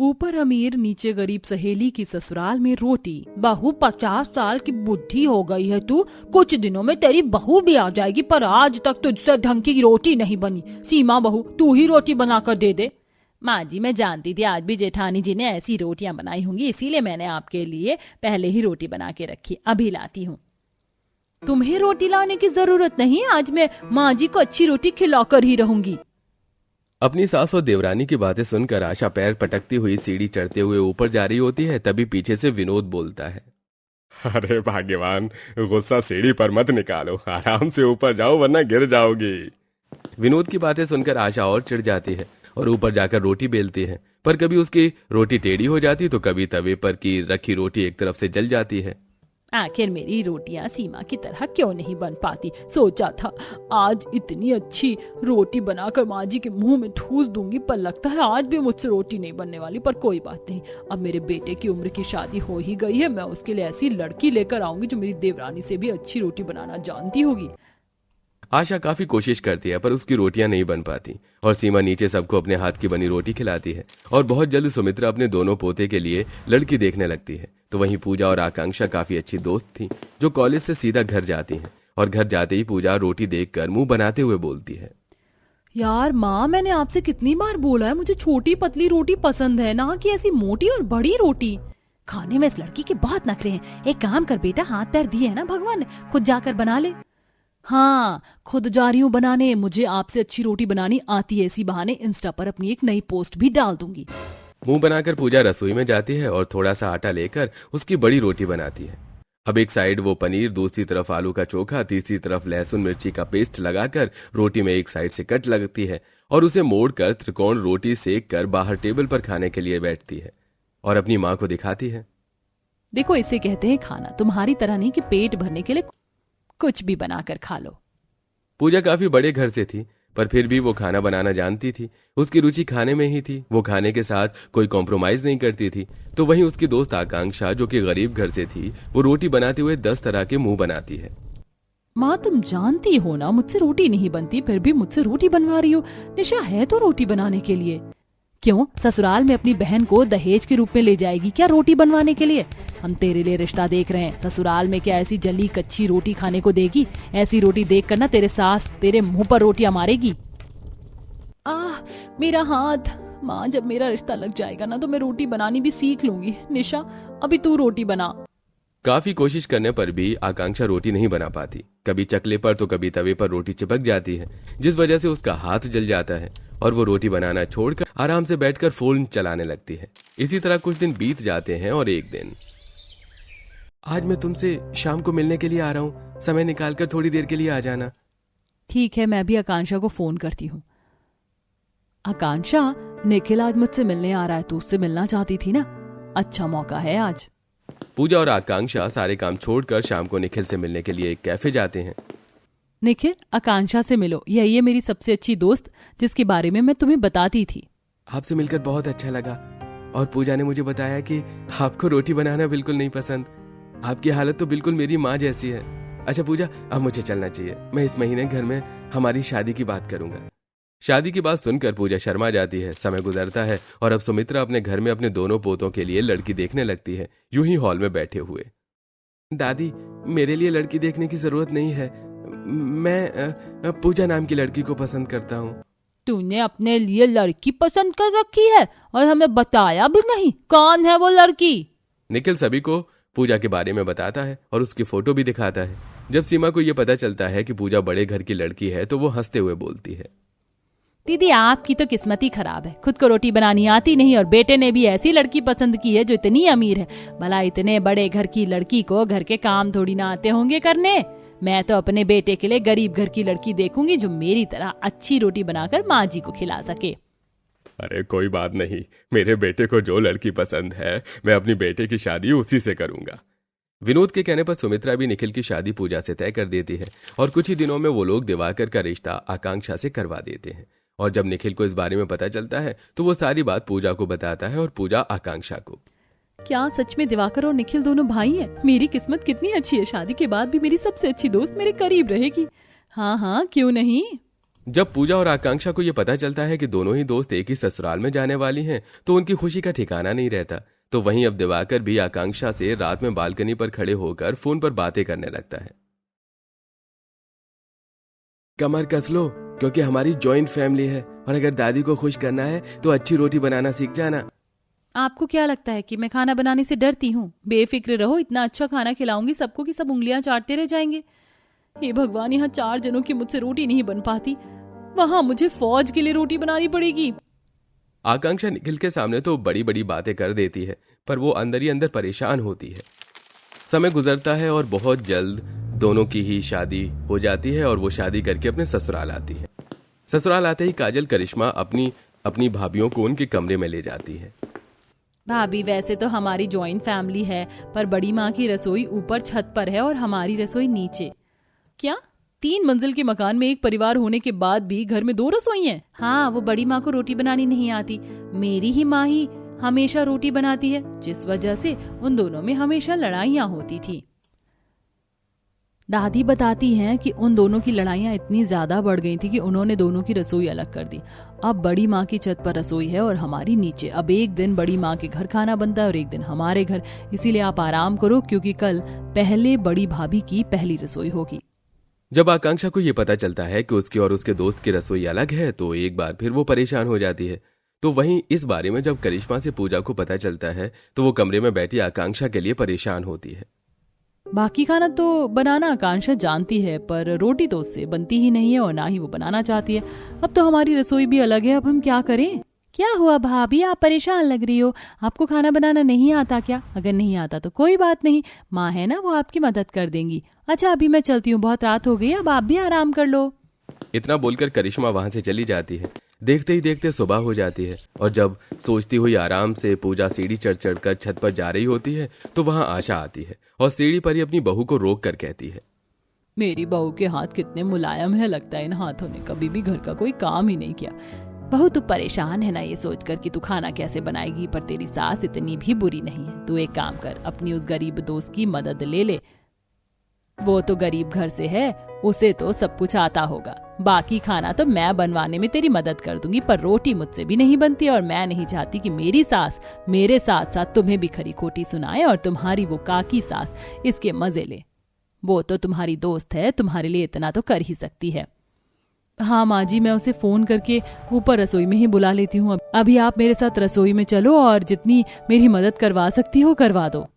ऊपर अमीर नीचे गरीब सहेली की ससुराल में रोटी। बहू 50 साल की बुढ़ी हो गई है तू, कुछ दिनों में तेरी बहू भी आ जाएगी, पर आज तक तुझसे ढंग की रोटी नहीं बनी। सीमा बहू तू ही रोटी बना कर दे दे। माँ जी मैं जानती थी आज भी जेठानी जी ने ऐसी रोटियां बनाई होंगी, इसीलिए मैंने आपके लिए पहले ही रोटी बना के रखी, अभी लाती हूँ। तुम्हें रोटी लाने की जरूरत नहीं, आज मैं माँ जी को अच्छी रोटी खिलाकर ही रहूंगी। अपनी सास और देवरानी की बातें सुनकर आशा पैर पटकती हुई सीढ़ी चढ़ते हुए ऊपर जा रही होती है। तभी पीछे से विनोद बोलता है, अरे भाग्यवान, गुस्सा सीढ़ी पर मत निकालो, आराम से ऊपर जाओ वरना गिर जाओगी। विनोद की बातें सुनकर आशा और चिढ़ जाती है और ऊपर जाकर रोटी बेलती है, पर कभी उसकी रोटी टेढ़ी हो जाती तो कभी तवे पर की रखी रोटी एक तरफ से जल जाती है। आखिर मेरी रोटियां सीमा की तरह क्यों नहीं बन पाती। सोचा था आज इतनी अच्छी रोटी बनाकर माँ जी के मुंह में ठूस दूंगी, पर लगता है आज भी मुझसे रोटी नहीं बनने वाली। पर कोई बात नहीं, अब मेरे बेटे की उम्र की शादी हो ही गई है, मैं उसके लिए ऐसी लड़की लेकर आऊंगी जो मेरी देवरानी से भी अच्छी रोटी बनाना जानती होगी। आशा काफी कोशिश करती है पर उसकी रोटियां नहीं बन पाती और सीमा नीचे सबको अपने हाथ की बनी रोटी खिलाती है। और बहुत जल्द सुमित्रा अपने दोनों पोते के लिए लड़की देखने लगती है। तो वहीं पूजा और आकांक्षा काफी अच्छी दोस्त थीं, जो कॉलेज से सीधा घर जाती हैं। और घर जाते ही पूजा रोटी देखकर मुंह बनाते हुए बोलती है, यार माँ मैंने आपसे कितनी बार बोला है मुझे छोटी पतली रोटी पसंद है, ना कि ऐसी मोटी और बड़ी रोटी। खाने में इस लड़की के बहुत नखरे हैं। एक काम कर बेटा, हाथ पैर दिए है ना भगवान ने, खुद जाकर बना ले। हाँ खुद जा रही हूँ बनाने, मुझे आपसे अच्छी रोटी बनानी आती है, इसी बहाने इंस्टा पर अपनी एक नई पोस्ट भी डाल दूंगी। मुंह बनाकर पूजा रसोई में जाती है और थोड़ा सा आटा लेकर उसकी बड़ी रोटी बनाती है। अब एक साइड वो पनीर, दूसरी तरफ आलू का चोखा, तीसरी तरफ लहसुन मिर्ची का पेस्ट लगाकर रोटी में एक साइड से कट लगती है और उसे मोड़कर त्रिकोण रोटी सेक कर बाहर टेबल पर खाने के लिए बैठती है और अपनी माँ को दिखाती है, देखो इसे कहते हैं खाना, तुम्हारी तरह नहीं कि पेट भरने के लिए कुछ भी बनाकर खा लो। पूजा काफी बड़े घर से थी पर फिर भी वो खाना बनाना जानती थी। उसकी रुचि खाने में ही थी, वो खाने के साथ कोई कॉम्प्रोमाइज नहीं करती थी। तो वहीं उसकी दोस्त आकांक्षा जो कि गरीब घर से थी, वो रोटी बनाते हुए 10 तरह के मुंह बनाती है। माँ तुम जानती हो ना मुझसे रोटी नहीं बनती, फिर भी मुझसे रोटी बनवा रही हो। निशा है तो रोटी बनाने के लिए, क्यों ससुराल में अपनी बहन को दहेज के रूप में ले जाएगी क्या रोटी बनवाने के लिए? हम तेरे लिए रिश्ता देख रहे हैं, ससुराल में क्या ऐसी जली कच्ची रोटी खाने को देगी? ऐसी रोटी देख कर ना तेरे सास तेरे मुंह पर रोटियां मारेगी। मेरा हाथ। माँ जब मेरा रिश्ता लग जाएगा ना तो मैं रोटी बनानी भी सीख लूंगी। निशा अभी तू रोटी बना। काफी कोशिश करने पर भी आकांक्षा रोटी नहीं बना पाती। कभी चकले पर तो कभी तवे पर रोटी चिपक जाती है, जिस वजह से उसका हाथ जल जाता है और वो रोटी बनाना छोड़कर आराम से बैठकर फोन चलाने लगती है। इसी तरह कुछ दिन बीत जाते हैं और एक दिन, आज मैं तुमसे शाम को मिलने के लिए आ रहा हूँ, समय निकालकर थोड़ी देर के लिए आ जाना। ठीक है, मैं भी आकांक्षा को फोन करती हूँ। आकांक्षा, निखिल आज मुझसे मिलने आ रहा है, तू उससे मिलना चाहती थी ना, अच्छा मौका है आज। पूजा और आकांक्षा सारे काम छोड़कर शाम को निखिल से मिलने के लिए एक कैफे जाते हैं। निखिल आकांक्षा से मिलो, यही है मेरी सबसे अच्छी दोस्त जिसके बारे में मैं तुम्हें बताती थी। आपसे मिलकर बहुत अच्छा लगा और पूजा ने मुझे बताया कि आपको रोटी बनाना बिल्कुल नहीं पसंद। आपकी हालत तो बिल्कुल मेरी माँ जैसी है। अच्छा पूजा, अब मुझे चलना चाहिए, मैं इस महीने घर में हमारी शादी की बात करूंगा। शादी की बात सुनकर पूजा शर्मा जाती है। समय गुजरता है और अब सुमित्रा अपने घर में अपने दोनों पोतों के लिए लड़की देखने लगती है, यूं ही हॉल में बैठे हुए। दादी, मेरे लिए लड़की देखने की जरूरत नहीं है, मैं पूजा नाम की लड़की को पसंद करता हूँ। तूने अपने लिए लड़की पसंद कर रखी है और हमें बताया भी नहीं, कौन है वो लड़की? निखिल सभी को पूजा के बारे में बताता है और उसकी फोटो भी दिखाता है। जब सीमा को यह पता चलता है कि पूजा बड़े घर की लड़की है तो वो हंसते हुए बोलती है, दीदी आपकी तो किस्मत ही खराब है, खुद को रोटी बनानी आती नहीं और बेटे ने भी ऐसी लड़की पसंद की है जो इतनी अमीर है। भला इतने बड़े घर की लड़की को घर के काम थोड़ी ना आते होंगे करने। मैं तो अपने बेटे के लिए गरीब घर की लड़की देखूंगी जो मेरी तरह अच्छी रोटी बनाकर माँ जी को खिला सके। अरे कोई बात नहीं, मेरे बेटे को जो लड़की पसंद है मैं अपनी बेटे की शादी उसी से करूंगा। विनोद के कहने पर सुमित्रा भी निखिल की शादी पूजा से तय कर देती है और कुछ ही दिनों में वो लोग दिवाकर का रिश्ता आकांक्षा से करवा देते हैं। और जब निखिल को इस बारे में पता चलता है तो वो सारी बात पूजा को बताता है और पूजा आकांक्षा को। क्या सच में दिवाकर और निखिल दोनों भाई हैं? मेरी किस्मत कितनी अच्छी है, शादी के बाद भी मेरी सबसे अच्छी दोस्त मेरे करीब रहेगी। हाँ हाँ क्यों नहीं। जब पूजा और आकांक्षा को यह पता चलता है कि दोनों ही दोस्त एक ही ससुराल में जाने वाली हैं, तो उनकी खुशी का ठिकाना नहीं रहता। तो वहीं अब दिवाकर भी आकांक्षा से रात में बालकनी पर खड़े होकर फोन पर बातें करने लगता है। कमर कस लो, क्योंकि हमारी जॉइंट फैमिली है, और अगर दादी को खुश करना है तो अच्छी रोटी बनाना सीख जाना। आपको क्या लगता है कि मैं खाना बनाने से डरती हूँ? बेफिक्र रहो, इतना अच्छा खाना खिलाऊंगी सबको कि सब उंगलियां चाटते रह जाएंगे। हे भगवान, यहाँ 4 जनों की मुझसे रोटी नहीं बन पाती, वहां मुझे फौज के लिए रोटी बनानी पड़ेगी। आकांक्षा निखिल के सामने तो बड़ी बड़ी बातें कर देती है, पर वो अंदर ही अंदर परेशान होती है। समय गुजरता है और बहुत जल्द दोनों की ही शादी हो जाती है और वो शादी करके अपने ससुराल आती है। ससुराल आते ही काजल करिश्मा अपनी भाभियों को उनके कमरे में ले जाती है। भाभी, वैसे तो हमारी जॉइंट फैमिली है, पर बड़ी माँ की रसोई ऊपर छत पर है और हमारी रसोई नीचे। क्या 3 मंजिल के मकान में एक परिवार होने के बाद भी घर में 2 रसोई हैं? हाँ, वो बड़ी माँ को रोटी बनानी नहीं आती, मेरी ही माँ ही हमेशा रोटी बनाती है, जिस वजह से उन दोनों में हमेशा लड़ाइयाँ होती थी। दादी बताती हैं कि उन दोनों की लड़ाइयाँ इतनी ज्यादा बढ़ गई थी कि उन्होंने दोनों की रसोई अलग कर दी। अब बड़ी माँ की छत पर रसोई है और हमारी नीचे। अब एक दिन बड़ी माँ के घर खाना बनता है और एक दिन हमारे घर, इसीलिए आप आराम करो, क्योंकि कल पहले बड़ी भाभी की पहली रसोई होगी। जब आकांक्षा को यह पता चलता है कि उसकी और उसके दोस्त की रसोई अलग है, तो एक बार फिर वो परेशान हो जाती है। तो वहीं इस बारे में जब करिश्मा से पूजा को पता चलता है, तो वो कमरे में बैठी आकांक्षा के लिए परेशान होती है। बाकी खाना तो बनाना आकांक्षा जानती है, पर रोटी तो उससे बनती ही नहीं है और ना ही वो बनाना चाहती है। अब तो हमारी रसोई भी अलग है, अब हम क्या करें? क्या हुआ भाभी, आप परेशान लग रही हो? आपको खाना बनाना नहीं आता क्या? अगर नहीं आता तो कोई बात नहीं, माँ है ना, वो आपकी मदद कर देंगी। अच्छा, अभी मैं चलती हूँ, बहुत रात हो गई, अब आप भी आराम कर लो। इतना बोलकर करिश्मा वहां से चली जाती है। देखते ही देखते सुबह हो जाती है और जब सोचती हुई आराम से पूजा सीढ़ी चढ़ चढ़कर छत पर जा रही होती है, तो वहां आशा आती है और सीढ़ी पर ही अपनी बहू को रोक कर कहती है, मेरी बहू के हाथ कितने मुलायम है, लगता है इन हाथों ने कभी भी घर का कोई काम ही नहीं किया। बहू, तू परेशान है ना ये सोचकर कि तू खाना कैसे बनाएगी, पर तेरी सास इतनी भी बुरी नहीं है। तू एक काम कर, अपनी उस गरीब दोस्त की मदद ले ले, वो तो गरीब घर से है, उसे तो सब कुछ आता होगा। बाकी खाना तो मैं बनवाने में तेरी मदद कर दूंगी, पर रोटी मुझसे भी नहीं बनती और मैं नहीं चाहती कि मेरी सास मेरे साथ साथ तुम्हें भी खरी खोटी सुनाए और तुम्हारी वो काकी सास इसके मजे ले। वो तो तुम्हारी दोस्त है, तुम्हारे लिए इतना तो कर ही सकती है। हाँ माँ जी, मैं उसे फोन करके ऊपर रसोई में ही बुला लेती हूँ। अभी आप मेरे साथ रसोई में चलो और जितनी मेरी मदद करवा सकती हो करवा दो।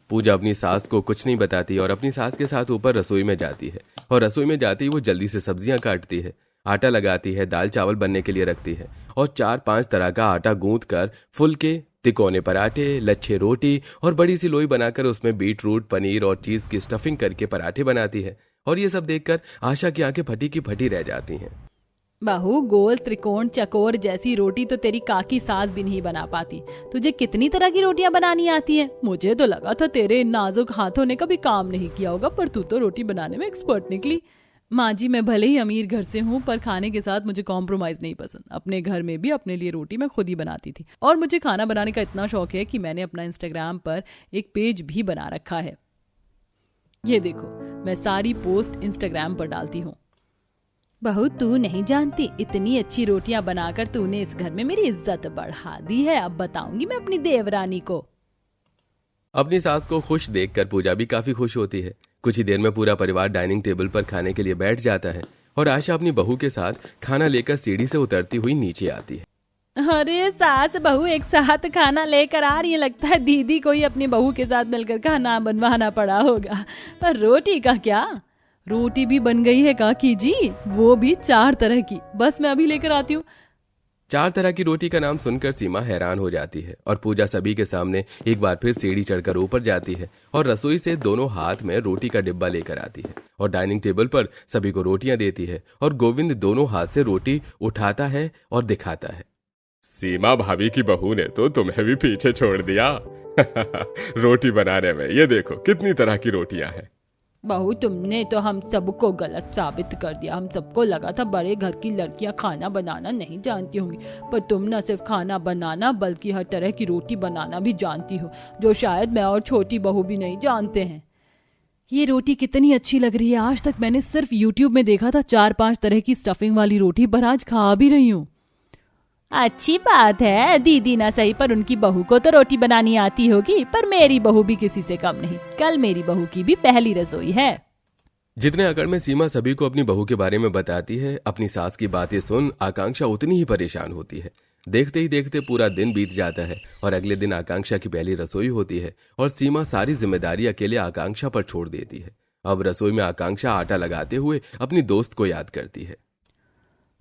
पूजा अपनी सास को कुछ नहीं बताती और अपनी सास के साथ ऊपर रसोई में जाती है और रसोई में जाती ही वो जल्दी से सब्जियां काटती है, आटा लगाती है, दाल चावल बनने के लिए रखती है और 4-5 तरह का आटा गूंथ कर फुलके, तिकोने पराठे, लच्छे रोटी और बड़ी सी लोई बनाकर उसमें बीटरूट, पनीर और चीज की स्टफिंग करके पराठे बनाती है। और ये सब देखकर आशा की आंखें फटी की फटी रह जाती हैं। बहू, गोल, त्रिकोण, चकोर जैसी रोटी तो तेरी काकी सास भी नहीं बना पाती। तुझे कितनी तरह की रोटियां बनानी आती हैं? मुझे तो लगा था तेरे इन नाजुक हाथों ने कभी काम नहीं किया होगा, पर तू तो रोटी बनाने में एक्सपर्ट निकली। माँ जी, मैं भले ही अमीर घर से हूँ, पर खाने के साथ मुझे कॉम्प्रोमाइज नहीं पसंद। अपने घर में भी अपने लिए रोटी मैं खुद ही बनाती थी और मुझे खाना बनाने का इतना शौक है कि मैंने अपना इंस्टाग्राम पर एक पेज भी बना रखा है। ये देखो, मैं सारी पोस्ट इंस्टाग्राम पर डालती हूँ। बहू, तू नहीं जानती, इतनी अच्छी रोटियां बनाकर तूने इस घर में मेरी इज्जत बढ़ा दी है। अब बताऊंगी मैं अपनी देवरानी को। अपनी सास को खुश देखकर पूजा भी काफी खुश होती है। कुछ ही देर में पूरा परिवार डाइनिंग टेबल पर खाने के लिए बैठ जाता है और आशा अपनी बहू के साथ खाना लेकर सीढ़ी से उतरती हुई नीचे आती है। अरे सास बहू एक साथ खाना लेकर आ रही है, लगता है दीदी को ही अपनी बहू के साथ मिलकर खाना बनवाना पड़ा होगा। पर रोटी का क्या? रोटी भी बन गई है काकी जी, वो भी 4 तरह की। बस मैं अभी लेकर आती हूँ। 4 तरह की रोटी का नाम सुनकर सीमा हैरान हो जाती है और पूजा सभी के सामने एक बार फिर सीढ़ी चढ़कर ऊपर जाती है और रसोई से दोनों हाथ में रोटी का डिब्बा लेकर आती है और डाइनिंग टेबल पर सभी को रोटियां देती है और गोविंद दोनों हाथ से रोटी उठाता है और दिखाता है। सीमा भाभी की बहू ने तो तुम्हें भी पीछे छोड़ दिया रोटी बनाने में। ये देखो कितनी तरह की रोटियां हैं। बहू, तुमने तो हम सबको गलत साबित कर दिया। हम सबको लगा था बड़े घर की लड़कियां खाना बनाना नहीं जानती होंगी, पर तुम न सिर्फ खाना बनाना बल्कि हर तरह की रोटी बनाना भी जानती हो, जो शायद मैं और छोटी बहू भी नहीं जानते हैं। ये रोटी कितनी अच्छी लग रही है। आज तक मैंने सिर्फ YouTube में देखा था 4-5 तरह की स्टफिंग वाली रोटी, पर आज खा भी रही हूँ। अच्छी बात है, दीदी ना सही पर उनकी बहू को तो रोटी बनानी आती होगी, पर मेरी बहू भी किसी से कम नहीं। कल मेरी बहू की भी पहली रसोई है। जितने अकड़ में सीमा सभी को अपनी बहू के बारे में बताती है, अपनी सास की बातें सुन आकांक्षा उतनी ही परेशान होती है। देखते ही देखते पूरा दिन बीत जाता है और अगले दिन आकांक्षा की पहली रसोई होती है और सीमा सारी जिम्मेदारी अकेले आकांक्षा पर छोड़ देती है। अब रसोई में आकांक्षा आटा लगाते हुए अपनी दोस्त को याद करती है।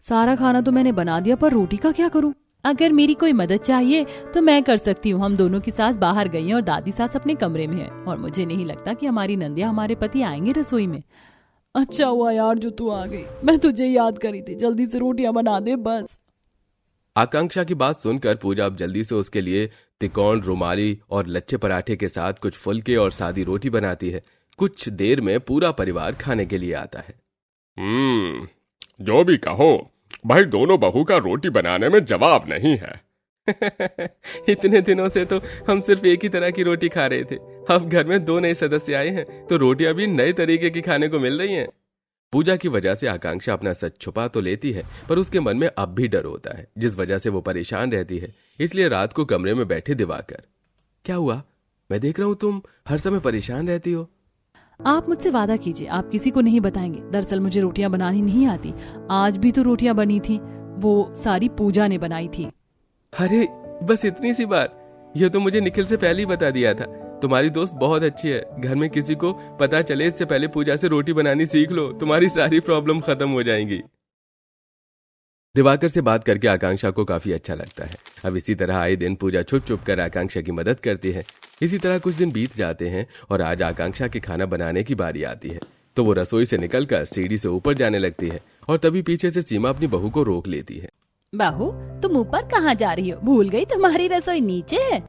सारा खाना तो मैंने बना दिया, पर रोटी का क्या करूं? अगर मेरी कोई मदद चाहिए तो मैं कर सकती हूँ। हम दोनों की सास बाहर गई हैं और दादी सास अपने कमरे में है, और मुझे नहीं लगता कि हमारी नंदिया हमारे पति आएंगे रसोई में। अच्छा हुआ यार जो तू आ गई, मैं तुझे याद करी थी। जल्दी से रोटियां बना दे बस। आकांक्षा की बात सुनकर पूजा अब जल्दी से उसके लिए तिकोन, रुमाली और लच्छे पराठे के साथ कुछ फुलके और सादी रोटी बनाती है। कुछ देर में पूरा परिवार खाने के लिए आता है। जो भी कहो भाई, दोनों बहू का रोटी बनाने में जवाब नहीं है। इतने दिनों से तो हम सिर्फ एक ही तरह की रोटी खा रहे थे, अब घर में 2 नए सदस्य आए हैं तो रोटियां भी नए तरीके की खाने को मिल रही हैं। पूजा की वजह से आकांक्षा अपना सच छुपा तो लेती है, पर उसके मन में अब भी डर होता है, जिस वजह से वो परेशान रहती है। इसलिए रात को कमरे में बैठे दिवाकर, क्या हुआ? मैं देख रहा हूँ तुम हर समय परेशान रहती हो। आप मुझसे वादा कीजिए, आप किसी को नहीं बताएंगे। दरअसल मुझे रोटियां बनानी नहीं आती। आज भी तो रोटियां बनी थी, वो सारी पूजा ने बनाई थी। अरे बस इतनी सी बात, यह तो मुझे निखिल से पहले ही बता दिया था। तुम्हारी दोस्त बहुत अच्छी है, घर में किसी को पता चले इससे पहले पूजा से रोटी बनानी सीख लो, तुम्हारी सारी प्रॉब्लम खत्म हो जाएंगी। दिवाकर से बात करके आकांक्षा को काफी अच्छा लगता है। अब इसी तरह आए दिन पूजा छुप छुप कर आकांक्षा की मदद करती है। इसी तरह कुछ दिन बीत जाते हैं और आज आकांक्षा के खाना बनाने की बारी आती है, तो वो रसोई से निकलकर सीढ़ी से ऊपर जाने लगती है और तभी पीछे से सीमा अपनी बहू को रोक लेती है। बहू, तुम ऊपर कहाँ जा रही हो? भूल गई तुम्हारी रसोई नीचे है।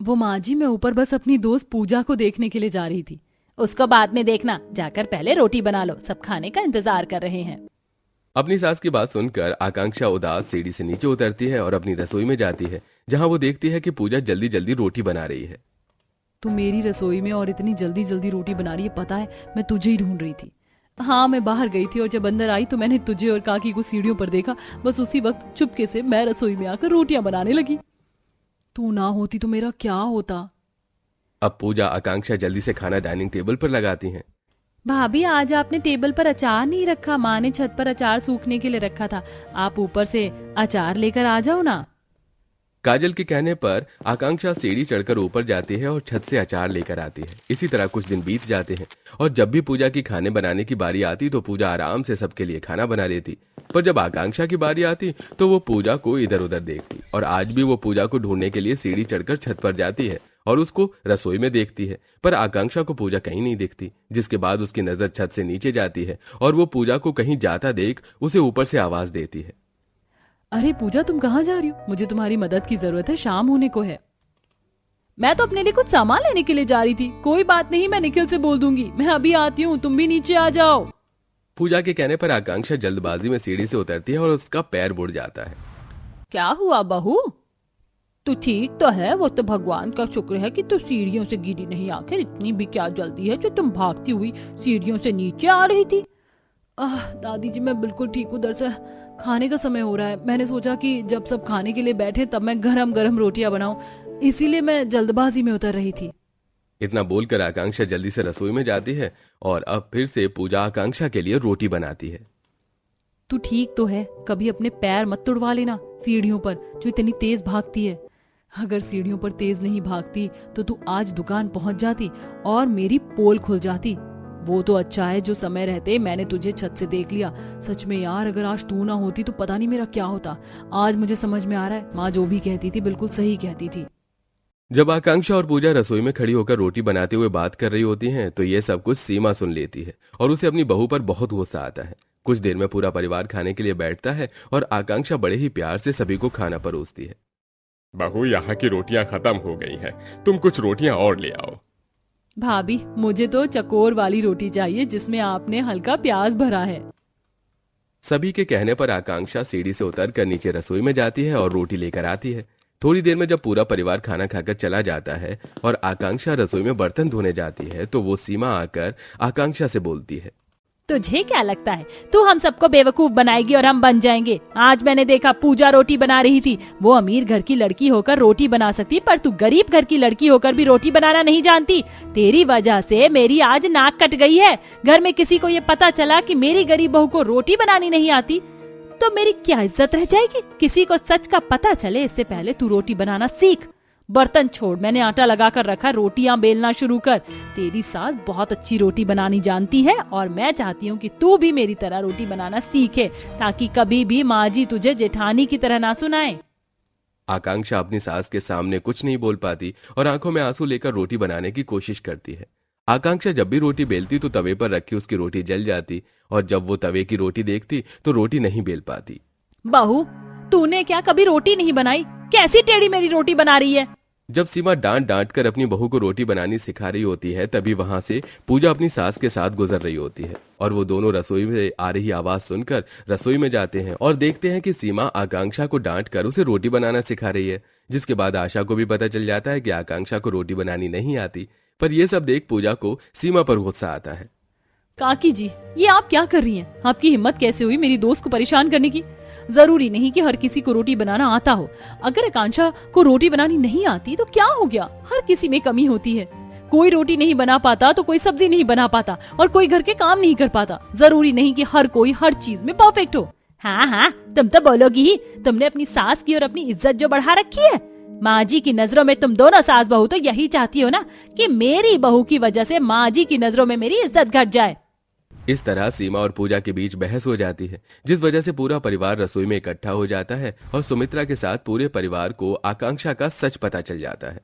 वो माँ जी, मैं ऊपर बस अपनी दोस्त पूजा को देखने के लिए जा रही थी। उसको बाद में देखना, जाकर पहले रोटी बना लो, सब खाने का इंतजार कर रहे हैं। अपनी सास की बात सुनकर आकांक्षा उदास सीढ़ी से नीचे उतरती है और अपनी रसोई में जाती है, जहाँ वो देखती है कि पूजा जल्दी जल्दी रोटी बना रही है। तू मेरी रसोई में और इतनी जल्दी जल्दी रोटी बना रही है, पता है मैं तुझे ही ढूंढ रही थी। हाँ, मैं बाहर गई थी और जब अंदर आई तो मैंने तुझे और काकी को सीढ़ियों पर देखा। बस उसी वक्त चुपके से मैं रसोई में आकर रोटियां बनाने लगी। तू ना होती तो मेरा क्या होता। अब पूजा आकांक्षा जल्दी से खाना डाइनिंग टेबल पर लगाती हैं। भाभी, आज आपने टेबल पर अचार नहीं रखा। माँ ने छत पर अचार सूखने के लिए रखा था, आप ऊपर से अचार लेकर आ जाओ ना। काजल के कहने पर आकांक्षा सीढ़ी चढ़कर ऊपर जाती है और छत से अचार लेकर आती है। इसी तरह कुछ दिन बीत जाते हैं और जब भी पूजा की खाने बनाने की बारी आती तो पूजा आराम से सबके लिए खाना बना लेती, पर जब आकांक्षा की बारी आती तो वो पूजा को इधर उधर देखती। और आज भी वो पूजा को ढूंढने के लिए सीढ़ी चढ़कर छत पर जाती है और उसको रसोई में देखती है, पर आकांक्षा को पूजा कहीं नहीं दिखती। जिसके बाद उसकी नजर छत से नीचे जाती है और वो पूजा को कहीं जाता देख उसे ऊपर से आवाज देती है। अरे पूजा, तुम कहाँ जा रही हो? मुझे तुम्हारी मदद की जरूरत है, शाम होने को है। मैं तो अपने लिए कुछ सामान लेने के लिए जा रही थी। कोई बात नहीं, मैं निखिल से बोल दूंगी, मैं अभी आती हूँ, तुम भी नीचे आ जाओ। पूजा के कहने पर आकांक्षा जल्दबाजी में सीढ़ी से उतरती है और उसका पैर मुड़ जाता है। क्या हुआ बहू? तू ठीक तो है? वो तो भगवान का शुक्र है कि तू सीढ़ियों से गिरी नहीं। आखिर इतनी भी क्या जल्दी है जो तुम भागती हुई सीढ़ियों से नीचे आ रही थी? दादी जी, मैं बिल्कुल ठीक हूँ। दरअसल खाने का समय हो रहा है, मैंने सोचा कि जब सब खाने के लिए बैठे तब मैं गरम गरम रोटियां बनाऊं, इसीलिए मैं जल्दबाजी में उतर रही थी। इतना बोलकर आकांक्षा जल्दी से रसोई में जाती है और अब फिर से पूजा आकांक्षा के लिए रोटी बनाती है। तू ठीक तो है? कभी अपने पैर मत तुड़वा लेना सीढ़ियों पर, जो इतनी तेज भागती है। अगर सीढ़ियों पर तेज नहीं भागती तो तू आज दुकान पहुंच जाती और मेरी पोल खुल जाती। वो तो अच्छा है जो समय रहते मैंने तुझे छत से देख लिया। सच में यार, अगर आज तू ना होती तो पता नहीं मेरा क्या होता। आज मुझे समझ में आ रहा है, माँ जो भी कहती थी बिल्कुल सही कहती थी। जब आकांक्षा और पूजा रसोई में खड़ी होकर रोटी बनाते हुए बात कर रही होती हैं, तो ये सब कुछ सीमा सुन लेती है और उसे अपनी बहू पर बहुत गुस्सा आता है। कुछ देर में पूरा परिवार खाने के लिए बैठता है और आकांक्षा बड़े ही प्यार से सभी को खाना परोसती है। बहू, यहाँ की रोटियां खत्म हो गई हैं, तुम कुछ रोटियां और ले आओ। भाभी, मुझे तो चकोर वाली रोटी चाहिए जिसमें आपने हल्का प्याज भरा है। सभी के कहने पर आकांक्षा सीढ़ी से उतरकर नीचे रसोई में जाती है और रोटी लेकर आती है। थोड़ी देर में जब पूरा परिवार खाना खाकर चला जाता है और आकांक्षा रसोई में बर्तन धोने जाती है तो वो सीमा आकर आकांक्षा से बोलती है। तुझे क्या लगता है तू हम सबको बेवकूफ बनाएगी और हम बन जाएंगे? आज मैंने देखा पूजा रोटी बना रही थी। वो अमीर घर की लड़की होकर रोटी बना सकती, पर तू गरीब घर की लड़की होकर भी रोटी बनाना नहीं जानती। तेरी वजह से मेरी आज नाक कट गई है। घर में किसी को ये पता चला कि मेरी गरीब बहू को रोटी बनानी नहीं आती तो मेरी क्या इज्जत रह जाएगी? किसी को सच का पता चले इससे पहले तू रोटी बनाना सीख। बर्तन छोड़, मैंने आटा लगा कर रखा, रोटियां बेलना शुरू कर। तेरी सास बहुत अच्छी रोटी बनानी जानती है और मैं चाहती हूँ कि तू भी मेरी तरह रोटी बनाना सीखे, ताकि कभी भी माँ जी तुझे जेठानी की तरह ना सुनाए। आकांक्षा अपनी सास के सामने कुछ नहीं बोल पाती और आंखों में आंसू लेकर रोटी बनाने की कोशिश करती है। आकांक्षा जब भी रोटी बेलती तो तवे पर रखी उसकी रोटी जल जाती और जब वो तवे की रोटी देखती तो रोटी नहीं बेल पाती। बहू, तूने क्या कभी रोटी नहीं बनाई? कैसी टेढ़ी मेरी रोटी बना रही है? जब सीमा डांट डांट कर अपनी बहू को रोटी बनानी सिखा रही होती है तभी वहां से पूजा अपनी सास के साथ गुजर रही होती है और वो दोनों रसोई में आ रही आवाज सुनकर रसोई में जाते हैं और देखते हैं कि सीमा आकांक्षा को डांट कर उसे रोटी बनाना सिखा रही है। जिसके बाद आशा को भी पता चल जाता है कि आकांक्षा को रोटी बनानी नहीं आती, पर यह सब देख पूजा को सीमा पर गुस्सा आता है। काकी जी, ये आप क्या कर रही हैं? आपकी हिम्मत कैसे हुई मेरी दोस्त को परेशान करने की? जरूरी नहीं कि हर किसी को रोटी बनाना आता हो। अगर आकांक्षा को रोटी बनानी नहीं आती तो क्या हो गया? हर किसी में कमी होती है। कोई रोटी नहीं बना पाता तो कोई सब्जी नहीं बना पाता और कोई घर के काम नहीं कर पाता। जरूरी नहीं कि हर कोई हर चीज में परफेक्ट हो। हाँ हाँ, तुम तो बोलोगी ही। तुमने अपनी सास की और अपनी इज्जत जो बढ़ा रखी है। माँ जी की नजरों में तुम दोनों सास बहू तो यही चाहती हो ना कि मेरी बहू की वजह से माँ जी की नजरों में मेरी इज्जत घट जाए। इस तरह सीमा और पूजा के बीच बहस हो जाती है, जिस वजह से पूरा परिवार रसोई में इकट्ठा हो जाता है और सुमित्रा के साथ पूरे परिवार को आकांक्षा का सच पता चल जाता है।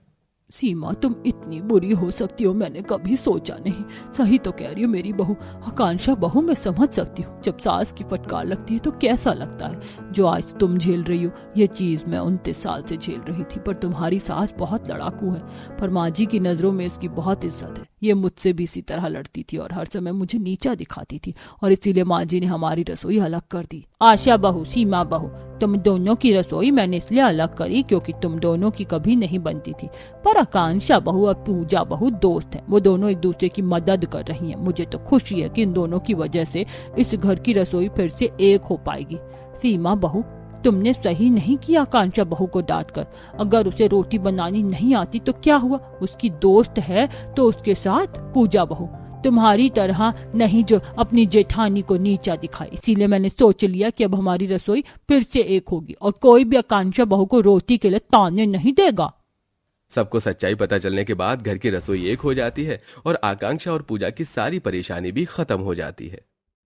सीमा, तुम इतनी बुरी हो सकती हो मैंने कभी सोचा नहीं। सही तो कह रही हो मेरी बहू। आकांक्षा बहू, मैं समझ सकती हूँ जब सास की फटकार लगती है तो कैसा लगता है। जो आज तुम झेल रही हो ये चीज मैं 29 साल से झेल रही थी। पर तुम्हारी सास बहुत लड़ाकू है, पर माँ जी की नजरों में इसकी बहुत इज्जत है। ये मुझसे भी इसी तरह लड़ती थी और हर समय मुझे नीचा दिखाती थी और इसीलिए माँ जी ने हमारी रसोई अलग कर दी। आशा बहू, सीमा बहू, तुम दोनों की रसोई मैंने इसलिए अलग करी क्योंकि तुम दोनों की कभी नहीं बनती थी। पर आकांक्षा बहू और पूजा बहू दोस्त हैं। वो दोनों एक दूसरे की मदद कर रही हैं। मुझे तो खुशी है कि इन दोनों की वजह से इस घर की रसोई फिर से एक हो पाएगी। सीमा बहू, तुमने सही नहीं किया आकांक्षा बहू को डांट कर। अगर उसे रोटी बनानी नहीं आती तो क्या हुआ? उसकी दोस्त है तो उसके साथ। पूजा बहू, तुम्हारी तरह नहीं जो अपनी जेठानी को नीचा दिखाए। इसीलिए मैंने सोच लिया कि अब हमारी रसोई फिर से एक होगी और कोई भी आकांक्षा बहू को रोटी के लिए ताने नहीं देगा। सबको सच्चाई पता चलने के बाद घर की रसोई एक हो जाती है और आकांक्षा और पूजा की सारी परेशानी भी खत्म हो जाती है।